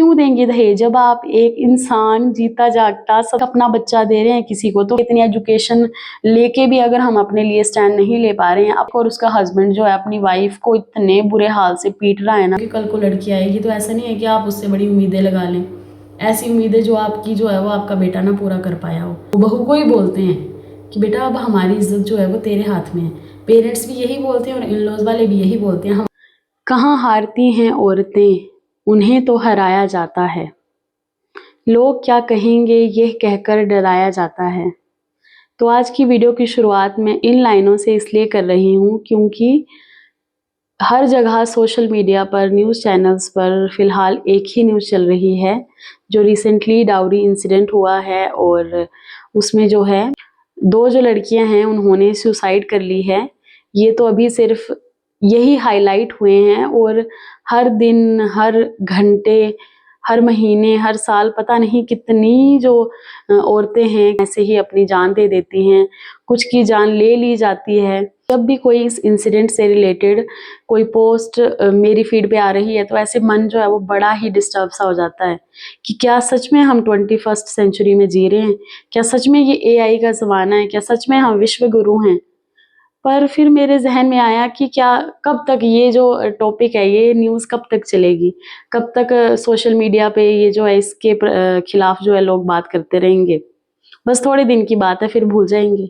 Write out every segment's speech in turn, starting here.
क्यों देंगे दहेज? जब आप एक इंसान जीता जागता सब अपना बच्चा दे रहे हैं किसी को, तो इतनी एजुकेशन लेके भी अगर हम अपने लिए स्टैंड नहीं ले पा रहे हैं, और उसका हस्बैंड जो है अपनी वाइफ को इतने बुरे हाल से पीट रहा है ना कि कल को लड़की आएगी तो ऐसा नहीं है कि आप उससे बड़ी उम्मीदें लगा लें। ऐसी उम्मीदें जो आपकी जो है वो आपका बेटा ना पूरा कर पाया हो। बहू को ही बोलते हैं कि बेटा अब हमारी इज्जत जो है वो तेरे हाथ में है। पेरेंट्स भी यही बोलते हैं और इन लॉज वाले भी यही बोलते हैं। हम कहाँ हारती हैं औरतें, उन्हें तो हराया जाता है। लोग क्या कहेंगे यह कहकर डराया जाता है। तो आज की वीडियो की शुरुआत मैं इन लाइनों से इसलिए कर रही हूँ क्योंकि हर जगह सोशल मीडिया पर, न्यूज़ चैनल्स पर फ़िलहाल एक ही न्यूज़ चल रही है जो रिसेंटली डाउरी इंसिडेंट हुआ है, और उसमें जो है 2 जो लड़कियां हैं उन्होंने सुसाइड कर ली है। ये तो अभी सिर्फ यही हाईलाइट हुए हैं, और हर दिन, हर घंटे, हर महीने, हर साल पता नहीं कितनी जो औरतें हैं ऐसे ही अपनी जान दे देती हैं। कुछ की जान ले ली जाती है। जब भी कोई इस इंसिडेंट से रिलेटेड कोई पोस्ट मेरी फीड पे आ रही है तो ऐसे मन जो है वो बड़ा ही डिस्टर्ब सा हो जाता है कि क्या सच में हम 21st सेंचुरी में जी रहे हैं? क्या सच में ये एआई का ज़माना है? क्या सच में हम विश्व गुरु हैं? पर फिर मेरे ज़हन में आया कि क्या कब तक ये जो टॉपिक है, ये न्यूज़ कब तक चलेगी? कब तक सोशल मीडिया पे ये जो है इसके खिलाफ जो है लोग बात करते रहेंगे? बस थोड़े दिन की बात है, फिर भूल जाएंगे।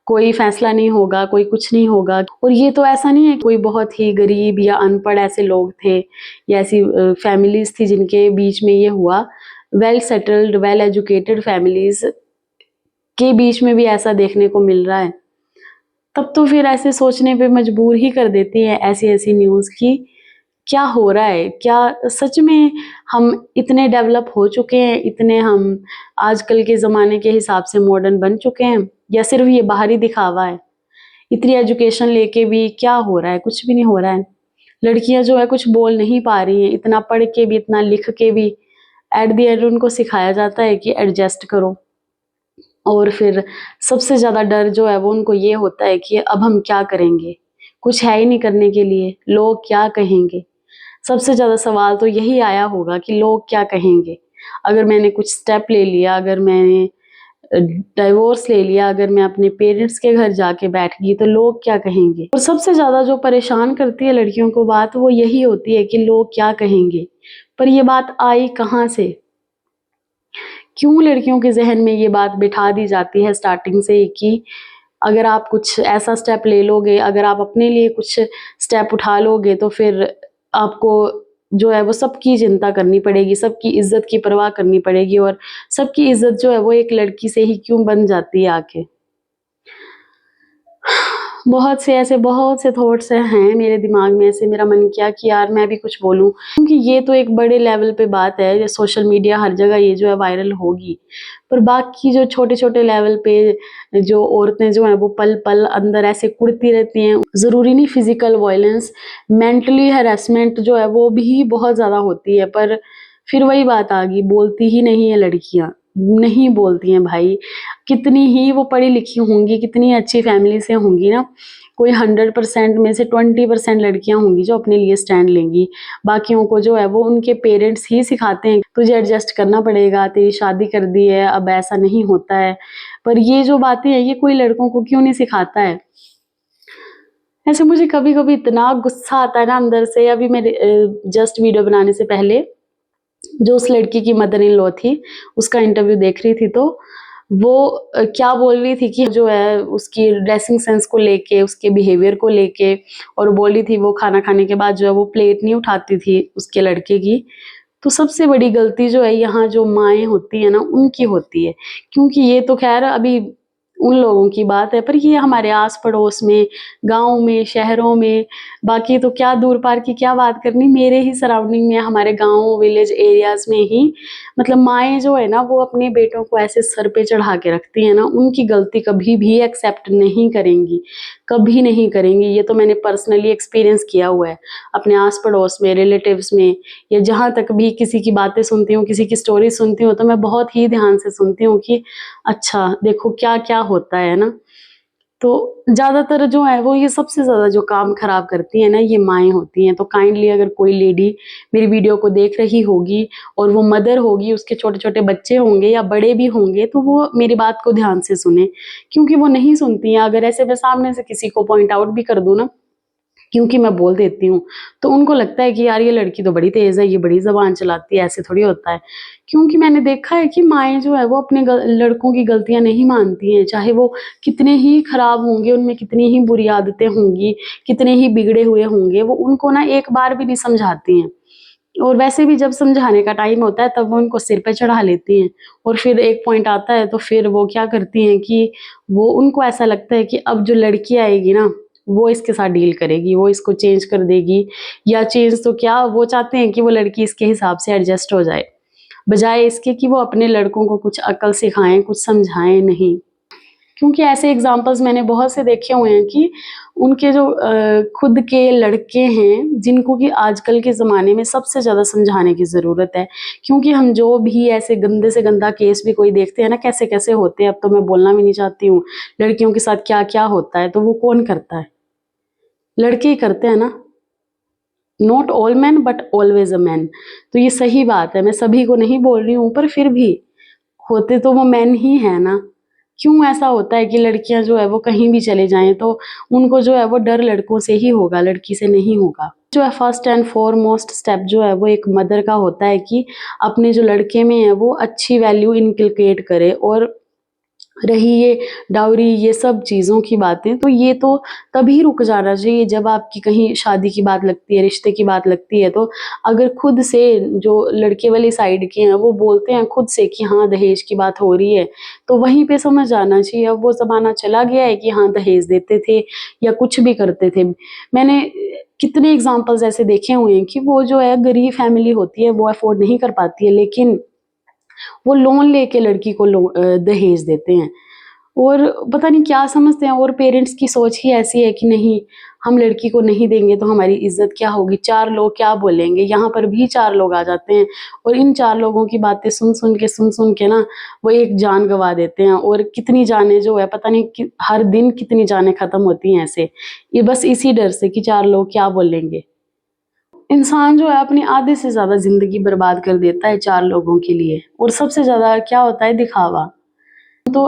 कोई फैसला नहीं होगा, कोई कुछ नहीं होगा। और ये तो ऐसा नहीं है कोई बहुत ही गरीब या अनपढ़ ऐसे लोग थे या ऐसी फैमिलीज़ थी जिनके बीच में ये हुआ। Well settled, well educated families के बीच में भी ऐसा देखने को मिल रहा है। तब तो फिर ऐसे सोचने पे मजबूर ही कर देती है ऐसी-ऐसी न्यूज़ कि क्या हो रहा है? क्या सच में हम इतने डेवलप हो चुके हैं, इतने हम आजकल के ज़माने के हिसाब से मॉडर्न बन चुके हैं, या सिर्फ़ ये बाहरी दिखावा है? इतनी एजुकेशन लेके भी क्या हो रहा है? कुछ भी नहीं हो रहा है। लड़कियाँ जो है कुछ बोल नहीं पा रही हैं, इतना पढ़ के भी, इतना लिख के भी, एट द एंड उनको सिखाया जाता है कि एडजस्ट करो। और फिर सबसे ज़्यादा डर जो है वो उनको ये होता है कि अब हम क्या करेंगे? कुछ है ही नहीं करने के लिए, लोग क्या कहेंगे? सबसे ज़्यादा सवाल तो यही आया होगा कि लोग क्या कहेंगे? अगर मैंने कुछ स्टेप ले लिया, अगर मैंने डिवोर्स ले लिया, अगर मैं अपने पेरेंट्स के घर जाके बैठ गई तो लोग क्या कहेंगे? और सबसे ज़्यादा जो परेशान करती है लड़कियों को बात वो यही होती है कि लोग क्या कहेंगे? पर ये बात आई कहाँ से? क्यों लड़कियों के ज़हन में ये बात बिठा दी जाती है स्टार्टिंग से ही कि अगर आप कुछ ऐसा स्टेप ले लोगे, अगर आप अपने लिए कुछ स्टेप उठा लोगे तो फिर आपको जो है वो सबकी चिंता करनी पड़ेगी, सबकी इज़्ज़त की परवाह करनी पड़ेगी, और सबकी इज़्ज़त जो है वो एक लड़की से ही क्यों बन जाती है आके। बहुत से थॉट्स हैं मेरे दिमाग में। ऐसे मेरा मन किया कि यार मैं भी कुछ बोलूं, क्योंकि ये तो एक बड़े लेवल पे बात है। ये सोशल मीडिया हर जगह ये जो है वायरल होगी, पर बाकी जो छोटे छोटे लेवल पे जो औरतें जो हैं वो पल पल अंदर ऐसे कुड़ती रहती हैं। ज़रूरी नहीं फिजिकल वायलेंस, मेंटली हैरेसमेंट जो है वो भी बहुत ज़्यादा होती है। पर फिर वही बात आ गई, बोलती ही नहीं है लड़कियां, नहीं बोलती हैं भाई। कितनी ही वो पढ़ी लिखी होंगी, कितनी अच्छी फैमिली से होंगी ना, कोई 100% में से 20% लड़कियां होंगी जो अपने लिए स्टैंड लेंगी। बाकियों को जो है वो उनके पेरेंट्स ही सिखाते हैं, तुझे एडजस्ट करना पड़ेगा, तेरी शादी कर दी है, अब ऐसा नहीं होता है। पर ये जो बातें हैं ये कोई लड़कों को क्यों नहीं सिखाता है? ऐसे मुझे कभी कभी इतना गुस्सा आता है ना अंदर से। अभी मेरे जस्ट वीडियो बनाने से पहले जो उस लड़की की मदर इन लॉ थी उसका इंटरव्यू देख रही थी, तो वो क्या बोल रही थी कि जो है उसकी ड्रेसिंग सेंस को लेके, उसके बिहेवियर को लेके, और बोल रही थी वो खाना खाने के बाद जो है वो प्लेट नहीं उठाती थी उसके लड़के की। तो सबसे बड़ी गलती जो है यहाँ जो माएँ होती है ना उनकी होती है, क्योंकि ये तो खैर अभी उन लोगों की बात है, पर ये हमारे आस पड़ोस में, गाँव में, शहरों में, बाकी तो क्या दूर पार की क्या बात करनी, मेरे ही सराउंडिंग में, हमारे गाँव विलेज एरियाज में ही मतलब माएँ जो है ना वो अपने बेटों को ऐसे सर पे चढ़ा के रखती है ना, उनकी गलती कभी भी एक्सेप्ट नहीं करेंगी, कभी नहीं करेंगी। ये तो मैंने पर्सनली एक्सपीरियंस किया हुआ है अपने आस पड़ोस में, रिलेटिव्स में, या जहाँ तक भी किसी की बातें सुनती हूँ, किसी की स्टोरी सुनती हूँ, तो मैं बहुत ही ध्यान से सुनती हूँ कि अच्छा देखो क्या क्या होता है ना। तो ज़्यादातर जो है वो ये सबसे ज़्यादा जो काम खराब करती हैं ना, ये माएँ होती हैं। तो काइंडली अगर कोई लेडी मेरी वीडियो को देख रही होगी और वो मदर होगी, उसके छोटे-छोटे बच्चे होंगे या बड़े भी होंगे, तो वो मेरी बात को ध्यान से सुनें, क्योंकि वो नहीं सुनती हैं। अगर ऐसे मैं सामने से किसी को पॉइंट आउट भी कर दूँ ना, क्योंकि मैं बोल देती हूँ, तो उनको लगता है कि यार ये लड़की तो बड़ी तेज़ है, ये बड़ी ज़बान चलाती है, ऐसे थोड़ी होता है। क्योंकि मैंने देखा है कि माएँ जो है वो अपने लड़कों की गलतियाँ नहीं मानती हैं, चाहे वो कितने ही खराब होंगे, उनमें कितनी ही बुरी आदतें होंगी, कितने ही बिगड़े हुए होंगे, वो उनको ना एक बार भी नहीं समझाती हैं। और वैसे भी जब समझाने का टाइम होता है तब वो उनको सिर पे चढ़ा लेती हैं, और फिर एक पॉइंट आता है तो फिर वो क्या करती हैं कि वो उनको ऐसा लगता है कि अब जो लड़की आएगी ना, वो इसके साथ डील करेगी, वो इसको चेंज कर देगी, या चेंज तो क्या, वो चाहते हैं कि वो लड़की इसके हिसाब से एडजस्ट हो जाए, बजाय इसके कि वो अपने लड़कों को कुछ अक्ल सिखाएं, कुछ समझाएं नहीं। क्योंकि ऐसे एग्जाम्पल्स मैंने बहुत से देखे हुए हैं कि उनके जो खुद के लड़के हैं, जिनको कि आजकल के ज़माने में सबसे ज़्यादा समझाने की ज़रूरत है। क्योंकि हम जो भी ऐसे गंदे से गंदा केस भी कोई देखते हैं ना, कैसे कैसे होते हैं, अब तो मैं बोलना भी नहीं चाहती हूँ, लड़कियों के साथ क्या क्या होता है, तो वो कौन करता है? लड़के ही करते हैं ना। Not all man but always a man. तो ये सही बात है, मैं सभी को नहीं बोल रही हूँ, पर फिर भी होते तो वो मैन ही है ना। क्यों ऐसा होता है कि लड़कियां जो है वो कहीं भी चले जाएं तो उनको जो है वो डर लड़कों से ही होगा, लड़की से नहीं होगा। जो है फर्स्ट एंड फॉरमोस्ट स्टेप जो है वो एक मदर का होता है कि अपने जो लड़के में है वो अच्छी वैल्यू इनकलकेट करे। और रही ये डाउरी, ये सब चीज़ों की बातें, तो ये तो तभी रुक जाना चाहिए जब आपकी कहीं शादी की बात लगती है, रिश्ते की बात लगती है। तो अगर खुद से जो लड़के वाली साइड के हैं वो बोलते हैं खुद से कि हाँ दहेज की बात हो रही है, तो वहीं पे समझ जाना चाहिए अब वो ज़माना चला गया है कि हाँ दहेज देते थे या कुछ भी करते थे। मैंने कितने एग्जाम्पल्स ऐसे देखे हुए हैं कि वो जो है गरीब फैमिली होती है, वो अफोर्ड नहीं कर पाती है, लेकिन वो लोन लेके लड़की को दहेज देते हैं। और पता नहीं क्या समझते हैं, और पेरेंट्स की सोच ही ऐसी है कि नहीं, हम लड़की को नहीं देंगे तो हमारी इज्जत क्या होगी, चार लोग क्या बोलेंगे। यहाँ पर भी चार लोग आ जाते हैं और इन चार लोगों की बातें सुन के ना वो एक जान गंवा देते हैं। और कितनी जानें जो है पता नहीं हर दिन कितनी जानें खत्म होती हैं ऐसे, ये बस इसी डर से कि चार लोग क्या बोलेंगे। इंसान जो है अपनी आधे से ज़्यादा ज़िंदगी बर्बाद कर देता है चार लोगों के लिए। और सबसे ज़्यादा क्या होता है, दिखावा। तो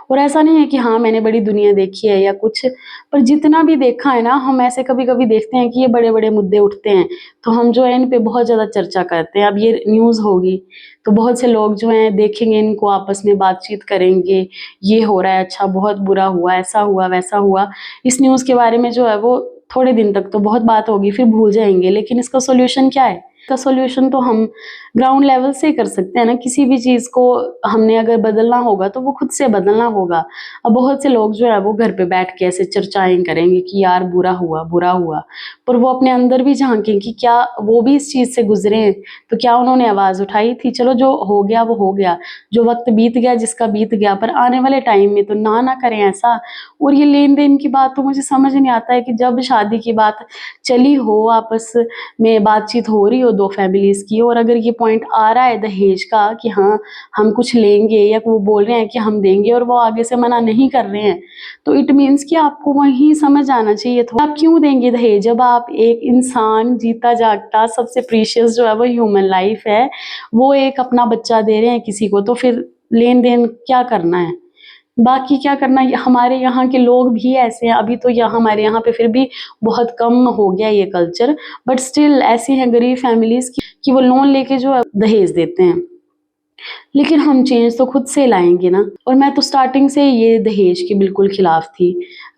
और ऐसा नहीं है कि हाँ मैंने बड़ी दुनिया देखी है या कुछ, पर जितना भी देखा है ना, हम ऐसे कभी कभी देखते हैं कि ये बड़े बड़े मुद्दे उठते हैं तो हम जो है इन पे बहुत ज़्यादा चर्चा करते हैं। अब ये न्यूज़ होगी तो बहुत से लोग जो हैं देखेंगे इनको, आपस में बातचीत करेंगे, ये हो रहा है, अच्छा बहुत बुरा हुआ, ऐसा हुआ वैसा हुआ। इस न्यूज़ के बारे में जो है वो थोड़े दिन तक तो बहुत बात होगी, फिर भूल जाएंगे। लेकिन इसका सोल्यूशन क्या है? इसका सोल्यूशन तो हम ग्राउंड लेवल से कर सकते हैं ना। किसी भी चीज़ को हमने अगर बदलना होगा तो वो खुद से बदलना होगा। अब बहुत से लोग जो है वो घर पे बैठ के ऐसे चर्चाएं करेंगे कि यार बुरा हुआ बुरा हुआ, पर वो अपने अंदर भी झांकें कि क्या वो भी इस चीज़ से गुजरे हैं, तो क्या उन्होंने आवाज़ उठाई थी। चलो जो हो गया वो हो गया, जो वक्त बीत गया जिसका बीत गया, पर आने वाले टाइम में तो ना करें ऐसा। और ये लेन देन की बात तो मुझे समझ नहीं आता है कि जब शादी की बात चली हो, आपस में बातचीत हो रही हो दो फैमिलीज की, और अगर ये पॉइंट आ रहा है दहेज का कि हाँ हम कुछ लेंगे, या वो बोल रहे हैं कि हम देंगे और वो आगे से मना नहीं कर रहे हैं, तो इट मीन्स कि आपको वहीं समझ आना चाहिए था आप क्यों देंगे दहेज। जब आप एक इंसान जीता जागता सबसे प्रीशियस जो है वो ह्यूमन लाइफ है, वो एक अपना बच्चा दे रहे हैं किसी को, तो फिर लेन देन क्या करना है, बाकी क्या करना है। हमारे यहाँ के लोग भी ऐसे हैं, अभी तो यहाँ हमारे यहाँ पे फिर भी बहुत कम हो गया ये कल्चर, बट स्टिल ऐसी हैं गरीब फैमिलीज की कि वो लोन लेके जो है दहेज देते हैं। लेकिन हम चेंज तो खुद से लाएंगे ना। और मैं तो स्टार्टिंग से ये दहेज के बिल्कुल खिलाफ थी।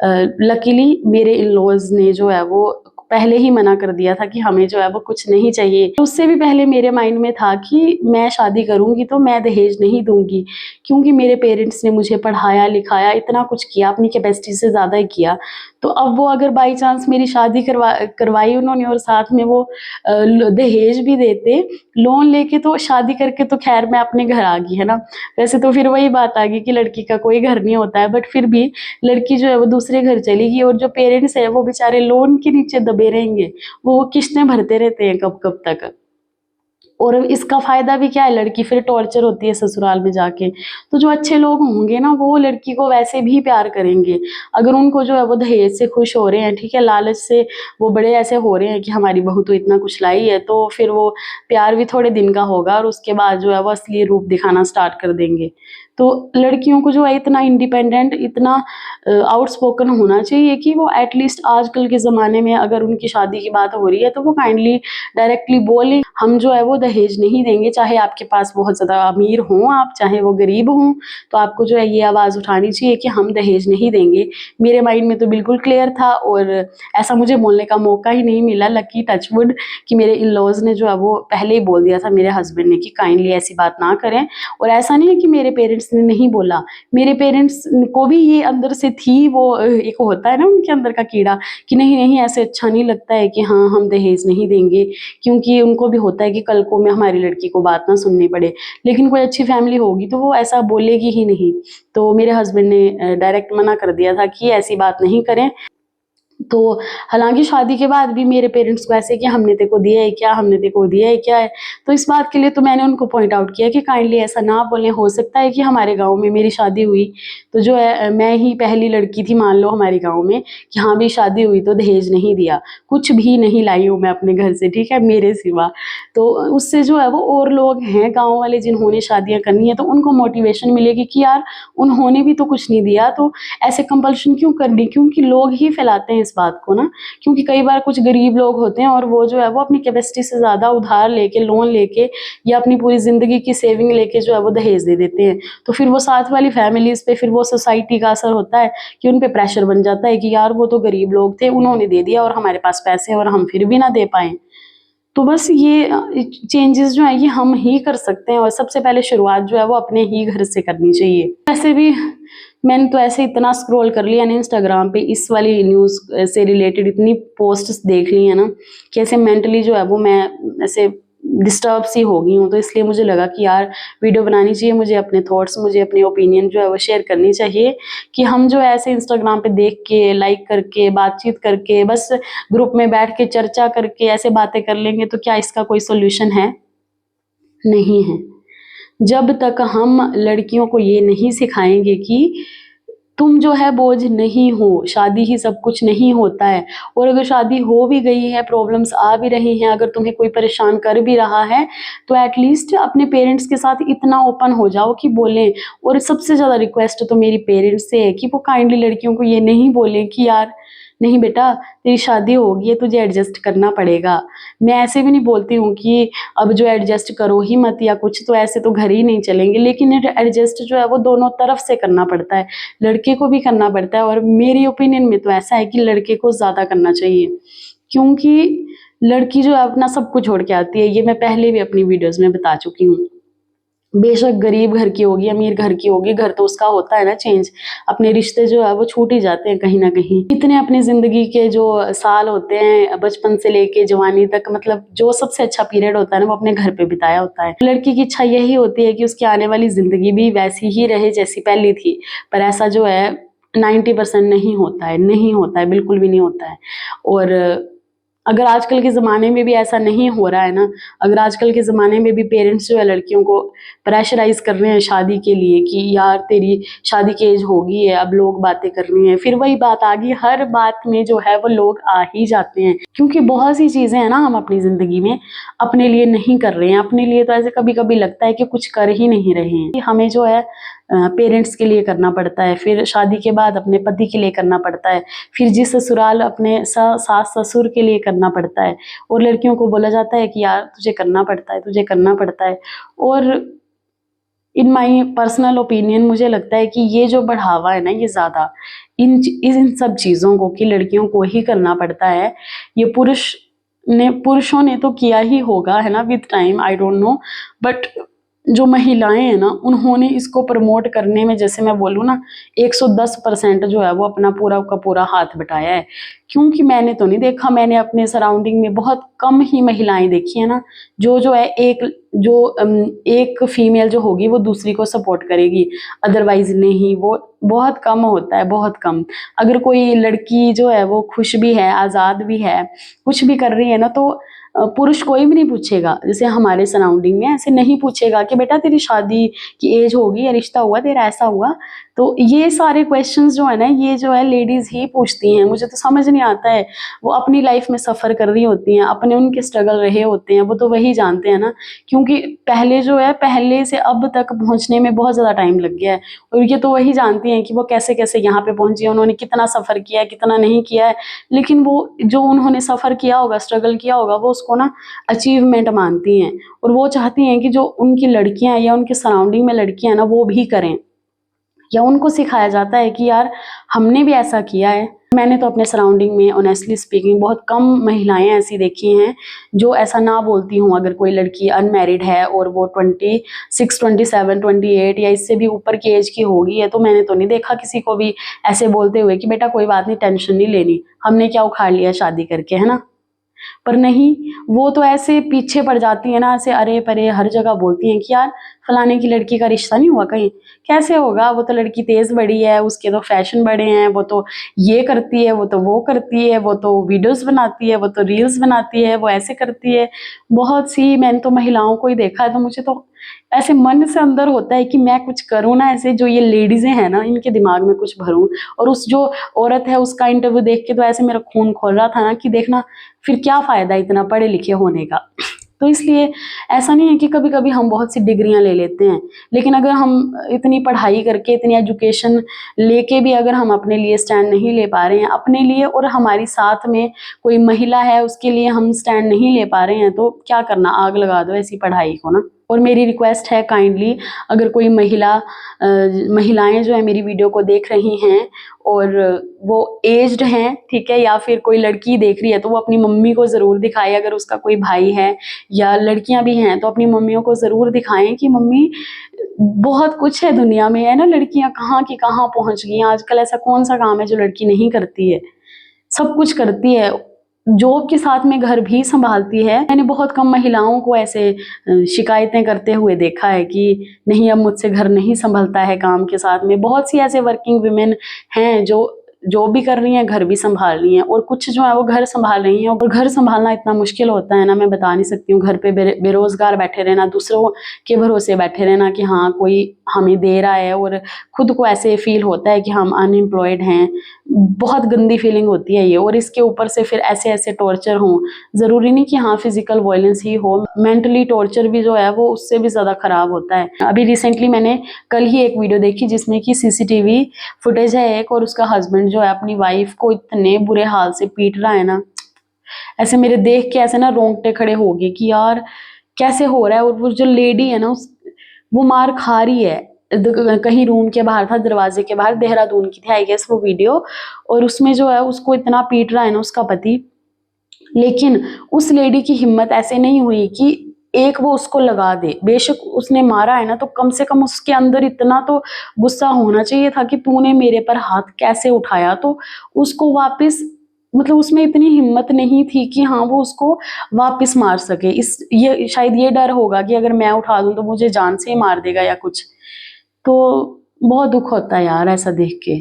लकीली मेरे इन लॉज ने जो है वो पहले ही मना कर दिया था कि हमें जो है वो कुछ नहीं चाहिए। उससे भी पहले मेरे माइंड में था कि मैं शादी करूंगी तो मैं दहेज नहीं दूंगी, क्योंकि मेरे पेरेंट्स ने मुझे पढ़ाया लिखाया, इतना कुछ किया, अपनी कैपेसिटी से ज़्यादा ही किया। तो अब वो अगर बाई चांस मेरी शादी करवाई उन्होंने और साथ में वो दहेज भी देते लोन लेके, तो शादी करके तो खैर मैं अपने घर आ गई है ना। वैसे तो फिर वही बात आ गई कि लड़की का कोई घर नहीं होता है, बट फिर भी लड़की जो है वो दूसरे घर चली गई, और जो पेरेंट्स है वो बेचारे लोन के नीचे दबे रहेंगे, वो किस्तें भरते रहते हैं कब कब तक। और इसका फायदा भी क्या है, लड़की फिर टॉर्चर होती है ससुराल में जाके। तो जो अच्छे लोग होंगे ना वो लड़की को वैसे भी प्यार करेंगे। अगर उनको जो है वो दहेज से खुश हो रहे हैं, ठीक है, लालच से वो बड़े ऐसे हो रहे हैं कि हमारी बहू तो इतना कुछ लाई है, तो फिर वो प्यार भी थोड़े दिन का होगा और उसके बाद जो है वो असली रूप दिखाना स्टार्ट कर देंगे। तो लड़कियों को जो है इतना इंडिपेंडेंट, इतना आउटस्पोकन होना चाहिए कि वो एटलीस्ट आजकल के ज़माने में अगर उनकी शादी की बात हो रही है तो वो काइंडली डायरेक्टली बोलें, हम जो है वो दहेज नहीं देंगे। चाहे आपके पास बहुत ज़्यादा अमीर हों आप, चाहे वो गरीब हों, तो आपको जो है ये आवाज़ उठानी चाहिए कि हम दहेज नहीं देंगे। मेरे माइंड में तो बिल्कुल क्लियर था और ऐसा मुझे बोलने का मौका ही नहीं मिला। लकी टचवुड कि मेरे इन लॉज ने जो है वो पहले ही बोल दिया था मेरे हस्बैंड ने कि काइंडली ऐसी बात ना करें। और ऐसा नहीं है कि मेरे पेरेंट्स ने नहीं बोला, मेरे पेरेंट्स को भी ये अंदर से थी, वो एक होता है ना उनके अंदर का कीड़ा कि नहीं नहीं ऐसे अच्छा नहीं लगता है कि हाँ हम दहेज नहीं देंगे, क्योंकि उनको भी होता है कि कल को मैं हमारी लड़की को बात ना सुननी पड़े। लेकिन कोई अच्छी फैमिली होगी तो वो ऐसा बोलेगी ही नहीं। तो मेरे हस्बैंड ने डायरेक्ट मना कर दिया था कि ऐसी बात नहीं करें। तो हालांकि शादी के बाद भी मेरे पेरेंट्स को ऐसे कि हमने तेको दिया है क्या, हमने तेको दिया है क्या है। तो इस बात के लिए तो मैंने उनको पॉइंट आउट किया कि काइंडली ऐसा ना बोलें। हो सकता है कि हमारे गांव में मेरी शादी हुई तो जो है मैं ही पहली लड़की थी मान लो हमारे गांव में कि हाँ भी शादी हुई तो दहेज नहीं दिया, कुछ भी नहीं लाई हूँ मैं अपने घर से, ठीक है, मेरे सिवा। तो उससे जो है वो और लोग हैं गाँव वाले जिन्होंने शादियाँ करनी है तो उनको मोटिवेशन मिलेगी कि यार उन्होंने भी तो कुछ नहीं दिया, तो ऐसे कंपल्शन क्यों करनी। क्योंकि लोग ही फैलाते हैं इस बात को ना, क्योंकि कई बार कुछ गरीब लोग होते हैं और वो जो है वो अपनी कैपेसिटी से ज़्यादा उधार लेके, लोन लेके या अपनी पूरी ज़िंदगी की सेविंग लेके जो है वो दहेज दे देते हैं। तो फिर वो साथ वाली फैमिलीज़ पे, फिर वो सोसाइटी का असर होता है कि उन पे प्रेशर बन जाता है कि यार वो तो गरीब लोग थे, उन्होंने दे दिया और हमारे पास पैसे हैं और हम फिर भी ना दे पाएँ। तो बस ये चेंजेस जो है ये हम ही कर सकते हैं और सबसे पहले शुरुआत जो है वो अपने ही घर से करनी चाहिए। वैसे भी मैंने तो ऐसे इतना स्क्रॉल कर लिया ना इंस्टाग्राम पे, इस वाली न्यूज़ से रिलेटेड इतनी पोस्ट्स देख ली है ना कि ऐसे मेंटली जो है वो मैं ऐसे डिस्टर्ब सी हो गई हूँ। तो इसलिए मुझे लगा कि यार वीडियो बनानी चाहिए, मुझे अपने थॉट्स, मुझे अपनी ओपिनियन जो है वो शेयर करनी चाहिए कि हम जो है ऐसे इंस्टाग्राम पे देख के, लाइक करके, बातचीत करके, बस ग्रुप में बैठ के चर्चा करके ऐसे बातें कर लेंगे तो क्या इसका कोई सोल्यूशन है? नहीं है। जब तक हम लड़कियों को ये नहीं सिखाएंगे कि तुम जो है बोझ नहीं हो, शादी ही सब कुछ नहीं होता है, और अगर शादी हो भी गई है, प्रॉब्लम्स आ भी रही हैं, अगर तुम्हें कोई परेशान कर भी रहा है तो एटलीस्ट अपने पेरेंट्स के साथ इतना ओपन हो जाओ कि बोलें। और सबसे ज़्यादा रिक्वेस्ट तो मेरी पेरेंट्स से है कि वो काइंडली लड़कियों को ये नहीं बोलें कि यार नहीं बेटा तेरी शादी होगी है, तुझे एडजस्ट करना पड़ेगा। मैं ऐसे भी नहीं बोलती हूँ कि अब जो एडजस्ट करो ही मत या कुछ, तो ऐसे तो घर ही नहीं चलेंगे, लेकिन एडजस्ट जो है वो दोनों तरफ से करना पड़ता है, लड़के को भी करना पड़ता है। और मेरी ओपिनियन में तो ऐसा है कि लड़के को ज़्यादा करना चाहिए, क्योंकि लड़की जो है अपना सब कुछ छोड़ के आती है। ये मैं पहले भी अपनी वीडियोज़ में बता चुकी हूँ। बेशक गरीब घर की होगी, अमीर घर की होगी, घर तो उसका होता है ना चेंज, अपने रिश्ते जो है वो छूट ही जाते हैं कहीं ना कहीं। इतने अपनी ज़िंदगी के जो साल होते हैं बचपन से लेके जवानी तक, मतलब जो सबसे अच्छा पीरियड होता है ना वो अपने घर पे बिताया होता है। लड़की की इच्छा यही होती है कि उसकी आने वाली ज़िंदगी भी वैसी ही रहे जैसी पहली थी, पर ऐसा जो है 90% नहीं होता है, नहीं होता है, बिल्कुल भी नहीं होता है। और अगर आजकल के ज़माने में भी ऐसा नहीं हो रहा है ना, अगर आजकल के ज़माने में भी पेरेंट्स जो है लड़कियों को प्रेशराइज कर रहे हैं शादी के लिए कि यार तेरी शादी की एज होगी है, अब लोग बातें कर रही हैं, फिर वही बात आ गई, हर बात में जो है वो लोग आ ही जाते हैं। क्योंकि बहुत सी चीज़ें हैं ना हम अपनी ज़िंदगी में अपने लिए नहीं कर रहे हैं। अपने लिए तो ऐसे कभी कभी लगता है कि कुछ कर ही नहीं रहे हैं। हमें जो है पेरेंट्स के लिए करना पड़ता है, फिर शादी के बाद अपने पति के लिए करना पड़ता है, फिर जिस ससुराल अपने सास ससुर के लिए करना पड़ता है। और लड़कियों को बोला जाता है कि यार तुझे करना पड़ता है, तुझे करना पड़ता है। और इन माई पर्सनल ओपिनियन मुझे लगता है कि ये जो बढ़ावा है ना ये ज़्यादा इन सब चीज़ों को कि लड़कियों को ही करना पड़ता है, ये पुरुषों ने तो किया ही होगा है ना with time, I don't know, but जो महिलाएं हैं ना उन्होंने इसको प्रमोट करने में, जैसे मैं बोलूँ ना, 110% जो है वो अपना पूरा का पूरा हाथ बटाया है। क्योंकि मैंने तो नहीं देखा, मैंने अपने सराउंडिंग में बहुत कम ही महिलाएं देखी है ना जो है एक फीमेल जो होगी वो दूसरी को सपोर्ट करेगी, अदरवाइज नहीं, वो बहुत कम होता है, बहुत कम। अगर कोई लड़की जो है वो खुश भी है, आज़ाद भी है, कुछ भी कर रही है ना, तो पुरुष कोई भी नहीं पूछेगा, जैसे हमारे सराउंडिंग में ऐसे नहीं पूछेगा कि बेटा तेरी शादी की एज होगी या रिश्ता हुआ तेरा ऐसा हुआ। तो ये सारे क्वेश्चंस जो है ना, ये जो है लेडीज ही पूछती हैं। मुझे तो समझ नहीं आता है, वो अपनी लाइफ में सफ़र कर रही होती हैं, अपने उनके स्ट्रगल रहे होते हैं, वो तो वही जानते हैं ना। क्योंकि पहले जो है, पहले से अब तक पहुंचने में बहुत ज़्यादा टाइम लग गया है, और ये तो वही जानती हैं कि वो कैसे कैसे यहाँ पे पहुंची है, उन्होंने कितना सफ़र किया है, कितना नहीं किया है। लेकिन वो जो उन्होंने सफ़र किया होगा, स्ट्रगल किया होगा, वो उसको ना अचीवमेंट मानती हैं, और वो चाहती हैं कि जो उनकी लड़कियां या उनके सराउंडिंग में लड़कियां ना, वो भी करें, या उनको सिखाया जाता है कि यार हमने भी ऐसा किया है। मैंने तो अपने सराउंडिंग में ऑनेस्टली स्पीकिंग बहुत कम महिलाएं ऐसी देखी हैं जो ऐसा ना बोलती हूँ। अगर कोई लड़की अनमैरिड है और वो 26, 27, 28 या इससे भी ऊपर की एज की होगी है, तो मैंने तो नहीं देखा किसी को भी ऐसे बोलते हुए कि बेटा कोई बात नहीं, टेंशन नहीं लेनी, हमने क्या उखाड़ लिया शादी करके, है ना। पर नहीं, वो तो ऐसे पीछे पड़ जाती है ना, ऐसे अरे परे हर जगह बोलती हैं कि यार फलाने की लड़की का रिश्ता नहीं हुआ कहीं। कैसे होगा, वो तो लड़की तेज बड़ी है, उसके तो फैशन बड़े हैं, वो तो ये करती है, वो तो वो करती है, वो तो वीडियोस बनाती है, वो तो रील्स बनाती है, वो ऐसे करती है। बहुत सी मैंने तो महिलाओं को ही देखा है, तो मुझे तो ऐसे मन से अंदर होता है कि मैं कुछ करूँ ना, ऐसे जो ये लेडीजें हैं ना, इनके दिमाग में कुछ भरूं। और उस जो औरत है उसका इंटरव्यू देख के तो ऐसे मेरा खून खोल रहा था ना कि देखना फिर क्या फायदा इतना पढ़े लिखे होने का। तो इसलिए ऐसा नहीं है कि कभी कभी हम बहुत सी डिग्रियां ले लेते हैं, लेकिन अगर हम इतनी पढ़ाई करके, इतनी एजुकेशन लेके भी अगर हम अपने लिए स्टैंड नहीं ले पा रहे हैं, अपने लिए, और हमारी साथ में कोई महिला है उसके लिए हम स्टैंड नहीं ले पा रहे हैं, तो क्या करना, आग लगा दो ऐसी पढ़ाई को ना। और मेरी रिक्वेस्ट है काइंडली, अगर कोई महिलाएं जो है मेरी वीडियो को देख रही हैं और वो एज्ड हैं, ठीक है, या फिर कोई लड़की देख रही है, तो वो अपनी मम्मी को ज़रूर दिखाए। अगर उसका कोई भाई है या लड़कियां भी हैं तो अपनी मम्मियों को ज़रूर दिखाएं कि मम्मी बहुत कुछ है दुनिया में, है ना। लड़कियां कहाँ की कहाँ पहुंच गई हैं आजकल। ऐसा कौन सा काम है जो लड़की नहीं करती है, सब कुछ करती है, जॉब के साथ में घर भी संभालती है। मैंने बहुत कम महिलाओं को ऐसे शिकायतें करते हुए देखा है कि नहीं अब मुझसे घर नहीं संभलता है काम के साथ में। बहुत सी ऐसे वर्किंग वुमेन हैं जो जॉब भी कर रही हैं, घर भी संभाल रही हैं, और कुछ जो है वो घर संभाल रही हैं। और घर संभालना इतना मुश्किल होता है ना, मैं बता नहीं सकती हूँ। घर पे बेरोजगार बैठे रहना, दूसरों के भरोसे बैठे रहना कि हाँ कोई हमें दे रहा है, और खुद को ऐसे फील होता है कि हम अनएम्प्लॉयड हैं। बहुत गंदी फीलिंग होती है ये। और इसके ऊपर से फिर ऐसे ऐसे टॉर्चर हों, ज़रूरी नहीं कि हाँ फिजिकल वायलेंस ही हो, मेंटली टॉर्चर भी जो है वो उससे भी ज़्यादा ख़राब होता है। अभी रिसेंटली मैंने कल ही एक वीडियो देखी जिसमें कि सीसीटीवी फुटेज है एक, और उसका हस्बैंड जो है अपनी वाइफ को इतने बुरे हाल से पीट रहा है ना, ऐसे मेरे देख के ऐसे ना रोंगटे खड़े हो गए कि यार कैसे हो रहा है। और वो जो लेडी है ना, वो मार खा रही है। कहीं रूम के बाहर था, दरवाजे के बाहर, देहरादून की थी आई गेस वो वीडियो, और उसमें जो है उसको इतना पीट रहा है ना उसका पति। लेकिन उस लेडी की हिम्मत ऐसे नहीं हुई कि एक वो उसको लगा दे। बेशक उसने मारा है ना, तो कम से कम उसके अंदर इतना तो गुस्सा होना चाहिए था कि तूने मेरे पर हाथ कैसे उठाया। तो उसको वापस, मतलब उसमें इतनी हिम्मत नहीं थी कि हाँ वो उसको वापस मार सके। ये शायद ये डर होगा कि अगर मैं उठा दूं तो मुझे जान से ही मार देगा या कुछ। तो बहुत दुख होता है यार ऐसा देख के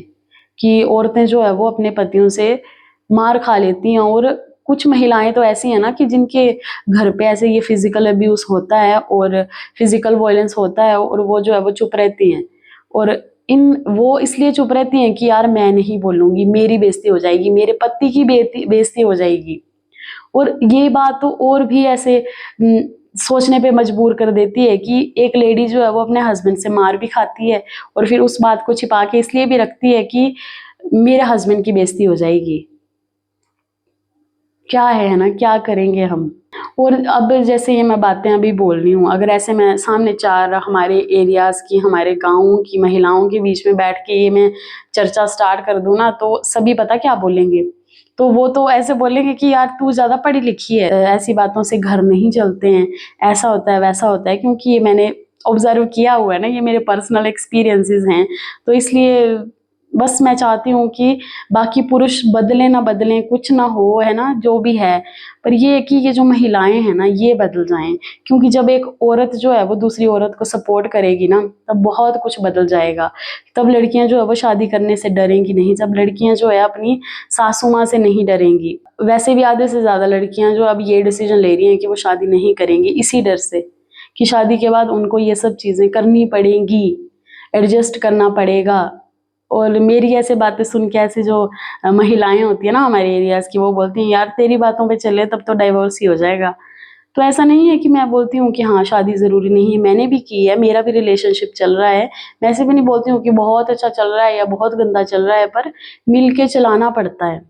कि औरतें जो है वो अपने पतियों से मार खा लेती हैं। और कुछ महिलाएं तो ऐसी हैं ना कि जिनके घर पे ऐसे ये फिजिकल अब्यूज होता है और फिजिकल वायलेंस होता है, और वो जो है वो चुप रहती हैं। और वो इसलिए चुप रहती हैं कि यार मैं नहीं बोलूंगी, मेरी बेइज्जती हो जाएगी, मेरे पति की बेइज्जती हो जाएगी। और ये बात तो और भी ऐसे सोचने पे मजबूर कर देती है कि एक लेडी जो है वो अपने हस्बैंड से मार भी खाती है, और फिर उस बात को छिपा के इसलिए भी रखती है कि मेरे हस्बैंड की बेइज्जती हो जाएगी। क्या है ना, क्या करेंगे हम। और अब जैसे ये मैं बातें अभी बोल रही हूँ, अगर ऐसे मैं सामने चार हमारे एरियाज़ की, हमारे गाँव की महिलाओं के बीच में बैठ के ये मैं चर्चा स्टार्ट कर दूँ ना, तो सभी पता क्या बोलेंगे। तो वो तो ऐसे बोलेंगे कि यार तू ज़्यादा पढ़ी लिखी है, ऐसी बातों से घर नहीं चलते हैं, ऐसा होता है वैसा होता है। क्योंकि ये मैंने ऑब्जर्व किया हुआ है ना, ये मेरे पर्सनल एक्सपीरियंसेस हैं, तो इसलिए बस मैं चाहती हूँ कि बाकी पुरुष बदलें ना बदलें, कुछ ना हो, है ना, जो भी है, पर ये है कि ये जो महिलाएं हैं ना, ये बदल जाएं। क्योंकि जब एक औरत जो है वो दूसरी औरत को सपोर्ट करेगी ना, तब बहुत कुछ बदल जाएगा। तब लड़कियां जो है वो शादी करने से डरेंगी नहीं, जब लड़कियां जो है अपनी सासू माँ से नहीं डरेंगी। वैसे भी आधे से ज़्यादा लड़कियां जो अब ये डिसीजन ले रही हैं कि वो शादी नहीं करेंगी, इसी डर से कि शादी के बाद उनको ये सब चीज़ें करनी पड़ेंगी, एडजस्ट करना पड़ेगा। और मेरी ऐसे बातें सुन के ऐसे जो महिलाएं होती है ना हमारे एरियाज की, वो बोलती हैं यार तेरी बातों पे चले तब तो डाइवोर्स ही हो जाएगा। तो ऐसा नहीं है कि मैं बोलती हूँ कि हाँ शादी ज़रूरी नहीं है, मैंने भी की है, मेरा भी रिलेशनशिप चल रहा है। मैं ऐसे भी नहीं बोलती हूँ कि बहुत अच्छा चल रहा है या बहुत गंदा चल रहा है, पर मिल के चलाना पड़ता है।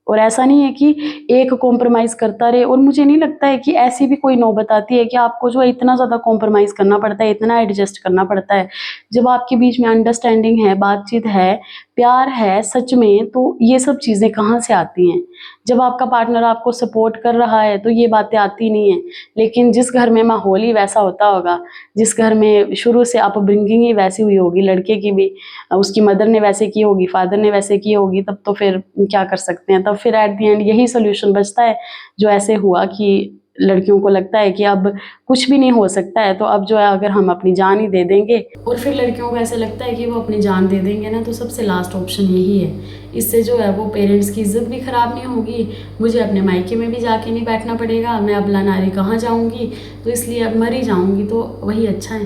और ऐसा नहीं है कि एक कॉम्प्रोमाइज़ करता रहे। और मुझे नहीं लगता है कि ऐसी भी कोई नौबत आती है कि आपको जो है इतना ज़्यादा कॉम्प्रोमाइज़ करना पड़ता है, इतना एडजस्ट करना पड़ता है। जब आपके बीच में अंडरस्टैंडिंग है, बातचीत है, प्यार है सच में, तो ये सब चीज़ें कहाँ से आती हैं? जब आपका पार्टनर आपको सपोर्ट कर रहा है तो ये बातें आती नहीं हैं। लेकिन जिस घर में माहौल ही वैसा होता होगा, जिस घर में शुरू से अपब्रिंगिंग ही वैसी हुई होगी, लड़के की भी उसकी मदर ने वैसे की होगी, फादर ने वैसे की होगी, तब तो फिर क्या कर सकते हैं। तब फिर एट द एंड यही सोल्यूशन बचता है, जो ऐसे हुआ कि लड़कियों को लगता है कि अब कुछ भी नहीं हो सकता है, तो अब जो है अगर हम अपनी जान ही दे देंगे, और फिर लड़कियों को ऐसा लगता है कि वो अपनी जान दे देंगे ना, तो सबसे लास्ट ऑप्शन यही है। इससे जो है वो पेरेंट्स की इज्जत भी ख़राब नहीं होगी, मुझे अपने मायके में भी जाके नहीं बैठना पड़ेगा, मैं अबला नारी कहाँ जाऊँगी, तो इसलिए अब मर ही जाऊँगी तो वही अच्छा है।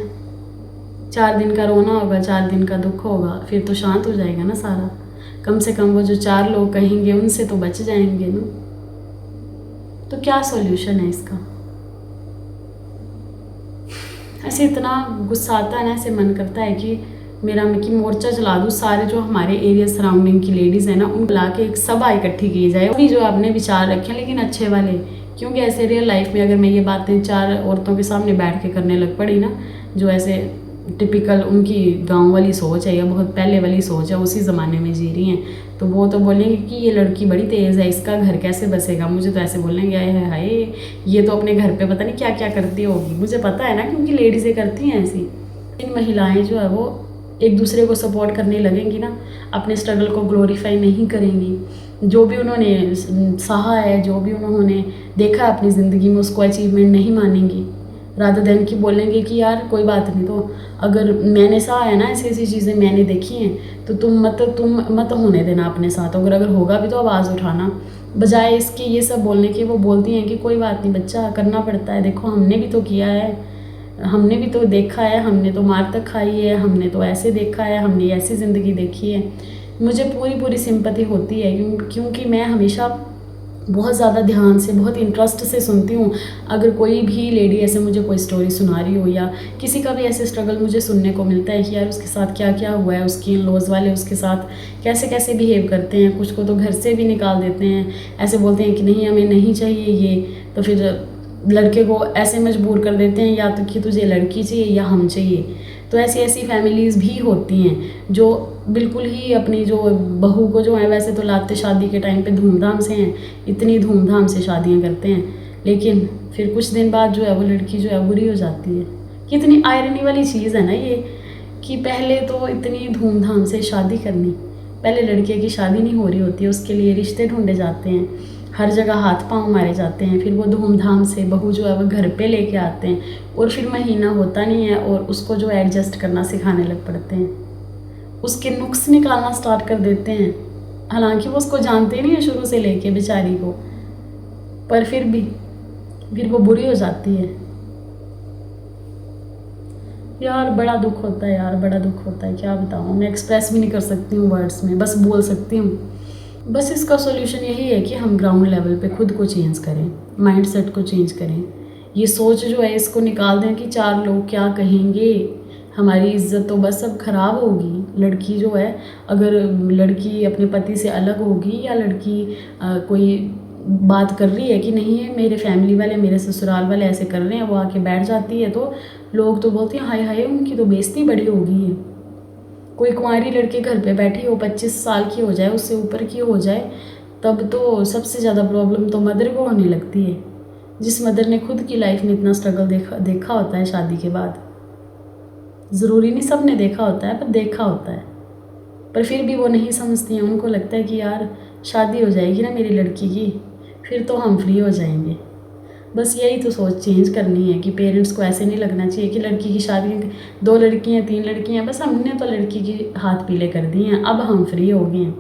4 दिन का रोना होगा, 4 दिन का दुख होगा, फिर तो शांत हो जाएगा ना सारा। कम से कम वो जो 4 लोग कहेंगे उनसे तो बच जाएंगे ना। तो क्या सॉल्यूशन है इसका? ऐसे इतना गुस्सा आता है ना, ऐसे मन करता है कि मेरा कि मोर्चा चला दूँ, सारे जो हमारे एरिया सराउंडिंग की लेडीज़ हैं ना, उन बुला के एक सभा इकट्ठी की जाए, अभी जो आपने विचार रखे हैं लेकिन अच्छे वाले। क्योंकि ऐसे रियल लाइफ में अगर मैं ये बातें 4 औरतों के सामने बैठ के करने लग पड़ी ना, जो ऐसे टिपिकल उनकी गांव वाली सोच है या बहुत पहले वाली सोच है, उसी ज़माने में जी रही हैं, तो वो तो बोलेंगे कि ये लड़की बड़ी तेज़ है, इसका घर कैसे बसेगा। मुझे तो ऐसे बोलेंगे आए हाय, ये तो अपने घर पे पता नहीं क्या क्या करती होगी। मुझे पता है ना, क्योंकि लेडीज़ें करती हैं ऐसी। इन महिलाएं जो है वो एक दूसरे को सपोर्ट करने लगेंगी ना, अपने स्ट्रगल को ग्लोरीफाई नहीं करेंगी। जो भी उन्होंने सहा है, जो भी उन्होंने देखा है अपनी ज़िंदगी में, उसको अचीवमेंट नहीं मानेंगी। रादर देन कि बोलेंगे कि यार कोई बात नहीं, तो अगर मैंने सहा है ना, ऐसी ऐसी चीज़ें मैंने देखी हैं, तो तुम मत होने देना अपने साथ, अगर होगा भी तो आवाज़ उठाना। बजाय इसके ये सब बोलने के, वो बोलती हैं कि कोई बात नहीं बच्चा, करना पड़ता है, देखो हमने भी तो किया है, हमने भी तो देखा है, हमने तो मार तक खाई है, हमने तो ऐसे देखा है, हमने ऐसी ज़िंदगी देखी है। मुझे पूरी सिंपैथी होती है, क्योंकि मैं हमेशा बहुत ज़्यादा ध्यान से, बहुत इंटरेस्ट से सुनती हूँ। अगर कोई भी लेडी ऐसे मुझे कोई स्टोरी सुना रही हो, या किसी का भी ऐसे स्ट्रगल मुझे सुनने को मिलता है कि यार उसके साथ क्या क्या हुआ है, उसकी इन लॉज वाले उसके साथ कैसे कैसे बिहेव करते हैं, कुछ को तो घर से भी निकाल देते हैं, ऐसे बोलते हैं कि नहीं हमें नहीं चाहिए ये, तो फिर लड़के को ऐसे मजबूर कर देते हैं या तो कि तुझे लड़की चाहिए या हम चाहिए। तो ऐसी ऐसी फैमिलीज़ भी होती हैं जो बिल्कुल ही अपनी जो बहू को जो है, वैसे तो लाते शादी के टाइम पे धूमधाम से हैं, इतनी धूमधाम से शादियां करते हैं, लेकिन फिर कुछ दिन बाद जो है वो लड़की जो है बुरी हो जाती है। कितनी आयरनी वाली चीज़ है ना ये, कि पहले तो इतनी धूमधाम से शादी करनी, पहले लड़के की शादी नहीं हो रही होती है, उसके लिए रिश्ते ढूंढे जाते हैं, हर जगह हाथ पांव मारे जाते हैं, फिर वो धूमधाम से बहू जो है वो घर पे लेके आते हैं, और फिर महीना होता नहीं है और उसको जो एडजस्ट करना सिखाने लग पड़ते हैं, उसके नुक्स निकालना स्टार्ट कर देते हैं। हालांकि वो उसको जानते नहीं है शुरू से लेके बेचारी को, पर फिर वो बुरी हो जाती है। यार बड़ा दुख होता है, यार बड़ा दुख होता है, क्या बताऊँ, मैं एक्सप्रेस भी नहीं कर सकती हूँ वर्ड्स में, बस बोल सकती हूँ। बस इसका सॉल्यूशन यही है कि हम ग्राउंड लेवल पे खुद को चेंज करें, माइंडसेट को चेंज करें, ये सोच जो है इसको निकाल दें कि 4 लोग क्या कहेंगे, हमारी इज्जत तो बस अब ख़राब होगी। लड़की जो है, अगर लड़की अपने पति से अलग होगी, या लड़की कोई बात कर रही है कि नहीं है मेरे फैमिली वाले, मेरे ससुराल वाले ऐसे कर रहे हैं, वो आके बैठ जाती है, तो लोग तो बोलते हैं हाय हाय उनकी तो बेइज्जती बड़ी होगी है। कोई कुंवारी लड़की घर पे बैठी हो, 25 साल की हो जाए, उससे ऊपर की हो जाए, तब तो सबसे ज़्यादा प्रॉब्लम तो मदर को होने लगती है, जिस मदर ने खुद की लाइफ में इतना स्ट्रगल देखा होता है शादी के बाद। ज़रूरी नहीं सब ने देखा होता है, पर देखा होता है, पर फिर भी वो नहीं समझती हैं। उनको लगता है कि यार शादी हो जाएगी ना मेरी लड़की की, फिर तो हम फ्री हो जाएंगे। बस यही तो सोच चेंज करनी है कि पेरेंट्स को ऐसे नहीं लगना चाहिए कि लड़की की शादी, 2 लड़कियां 3 लड़कियां, बस हमने तो लड़की की हाथ पीले कर दिए हैं, अब हम फ्री हो गए हैं।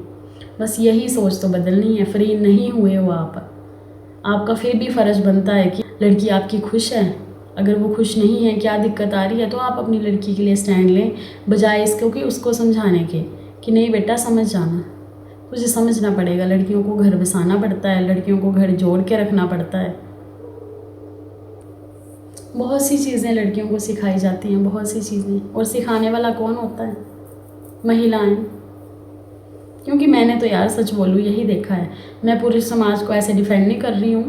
बस यही सोच तो बदलनी है। फ्री नहीं हुए हो आप, आपका फिर भी फ़र्ज़ बनता है कि लड़की आपकी खुश है। अगर वो खुश नहीं है, क्या दिक्कत आ रही है, तो आप अपनी लड़की के लिए स्टैंड लें, बजाय इसको कि उसको समझाने के कि नहीं बेटा समझ जाना। तुझे समझना पड़ेगा, लड़कियों को घर बसाना पड़ता है, लड़कियों को घर जोड़ के रखना पड़ता है। बहुत सी चीज़ें लड़कियों को सिखाई जाती हैं, बहुत सी चीज़ें, और सिखाने वाला कौन होता है? महिलाएं। क्योंकि मैंने तो यार सच बोलूँ यही देखा है। मैं पूरे समाज को ऐसे डिफेंड नहीं कर रही हूँ,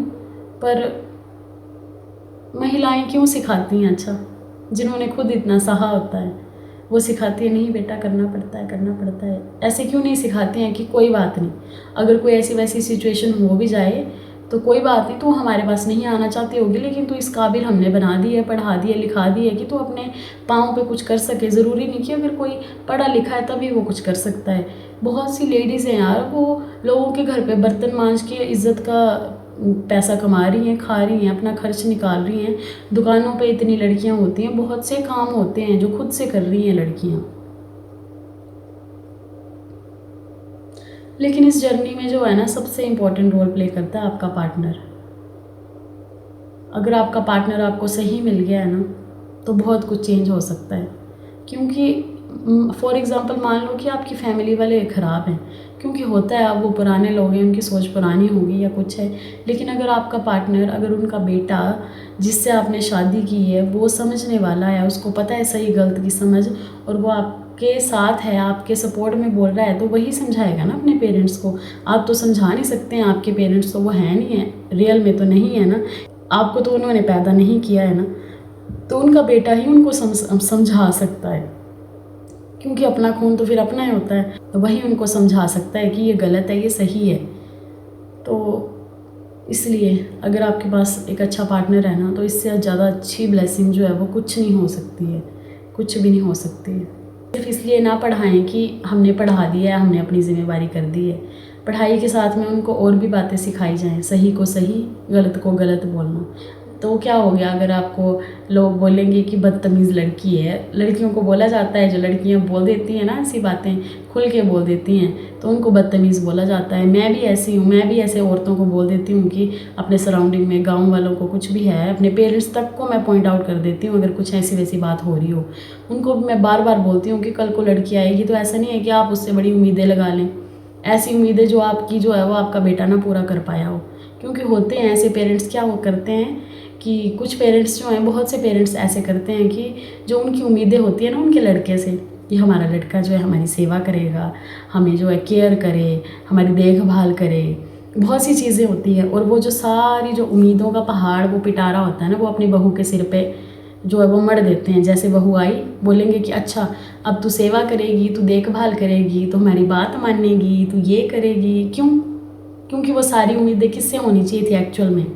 पर महिलाएं क्यों सिखाती हैं? अच्छा, जिन्होंने खुद इतना सहा होता है वो सिखाती है नहीं बेटा करना पड़ता है, करना पड़ता है। ऐसे क्यों नहीं सिखाती हैं कि कोई बात नहीं, अगर कोई ऐसी वैसी सिचुएशन हो भी जाए तो कोई बात नहीं, तू हमारे पास नहीं आना चाहती होगी, लेकिन तू इस काबिल हमने बना दी है, पढ़ा दी है, लिखा दी है कि तू अपने पाँव पे कुछ कर सके। ज़रूरी नहीं कि अगर कोई पढ़ा लिखा है तभी वो कुछ कर सकता है। बहुत सी लेडीज़ हैं यार, वो लोगों के घर पे बर्तन मांज के इज़्ज़त का पैसा कमा रही हैं, खा रही हैं, अपना खर्च निकाल रही हैं। दुकानों पे इतनी लड़कियां होती हैं, बहुत से काम होते हैं जो खुद से कर रही हैं लड़कियां। लेकिन इस जर्नी में जो है ना, सबसे इम्पोर्टेंट रोल प्ले करता है आपका पार्टनर। अगर आपका पार्टनर आपको सही मिल गया है ना, तो बहुत कुछ चेंज हो सकता है। क्योंकि फॉर एग्ज़ाम्पल मान लो कि आपकी फैमिली वाले ख़राब हैं, क्योंकि होता है अब वो पुराने लोग हैं, उनकी सोच पुरानी होगी या कुछ है। लेकिन अगर आपका पार्टनर, अगर उनका बेटा जिससे आपने शादी की है वो समझने वाला है, उसको पता है सही गलत की समझ, और वो आपके साथ है, आपके सपोर्ट में बोल रहा है, तो वही समझाएगा ना अपने पेरेंट्स को। आप तो समझा नहीं सकते हैं, आपके पेरेंट्स तो वो है नहीं है, रियल में तो नहीं है ना, आपको तो उन्होंने पैदा नहीं किया है ना, तो उनका बेटा ही उनको समझा सकता है। क्योंकि अपना खून तो फिर अपना ही होता है, तो वही उनको समझा सकता है कि ये गलत है, ये सही है। तो इसलिए अगर आपके पास एक अच्छा पार्टनर है ना, तो इससे ज़्यादा अच्छी ब्लेसिंग जो है वो कुछ नहीं हो सकती है, कुछ भी नहीं हो सकती है। सिर्फ इसलिए ना पढ़ाएं कि हमने पढ़ा दिया है, हमने अपनी जिम्मेदारी कर दी है। पढ़ाई के साथ में उनको और भी बातें सिखाई जाएं, सही को सही, गलत को गलत बोलना। तो क्या हो गया अगर आपको लोग बोलेंगे कि बदतमीज़ लड़की है, लड़कियों को बोला जाता है, जो लड़कियां बोल देती हैं ना ऐसी बातें, खुल के बोल देती हैं, तो उनको बदतमीज़ बोला जाता है। मैं भी ऐसी हूँ, मैं भी ऐसे औरतों को बोल देती हूँ कि अपने सराउंडिंग में गाँव वालों को कुछ भी है, अपने पेरेंट्स तक को मैं पॉइंट आउट कर देती हूँ अगर कुछ ऐसी वैसी बात हो रही हो। उनको मैं बार बार बोलती हूँ कि कल को लड़की आएगी तो ऐसा नहीं है कि आप उससे बड़ी उम्मीदें लगा लें, ऐसी उम्मीदें जो आपकी जो है वो आपका बेटा ना पूरा कर पाया हो। क्योंकि होते हैं ऐसे पेरेंट्स, क्या वो करते हैं कि कुछ पेरेंट्स जो हैं, बहुत से पेरेंट्स ऐसे करते हैं कि जो उनकी उम्मीदें होती हैं ना उनके लड़के से, कि हमारा लड़का जो है हमारी सेवा करेगा, हमें जो है केयर करे, हमारी देखभाल करे, बहुत सी चीज़ें होती हैं। और वो जो सारी जो उम्मीदों का पहाड़ वो पिटारा होता है ना, वो अपनी बहू के सिर पे जो है वो मढ़ देते हैं। जैसे बहू आई, बोलेंगे कि अच्छा अब तू सेवा करेगी, तू देखभाल करेगी, तो हमारी बात मानेगी, तू ये करेगी। क्यों? क्योंकि वो सारी उम्मीदें किससे होनी चाहिए थी एक्चुअल में?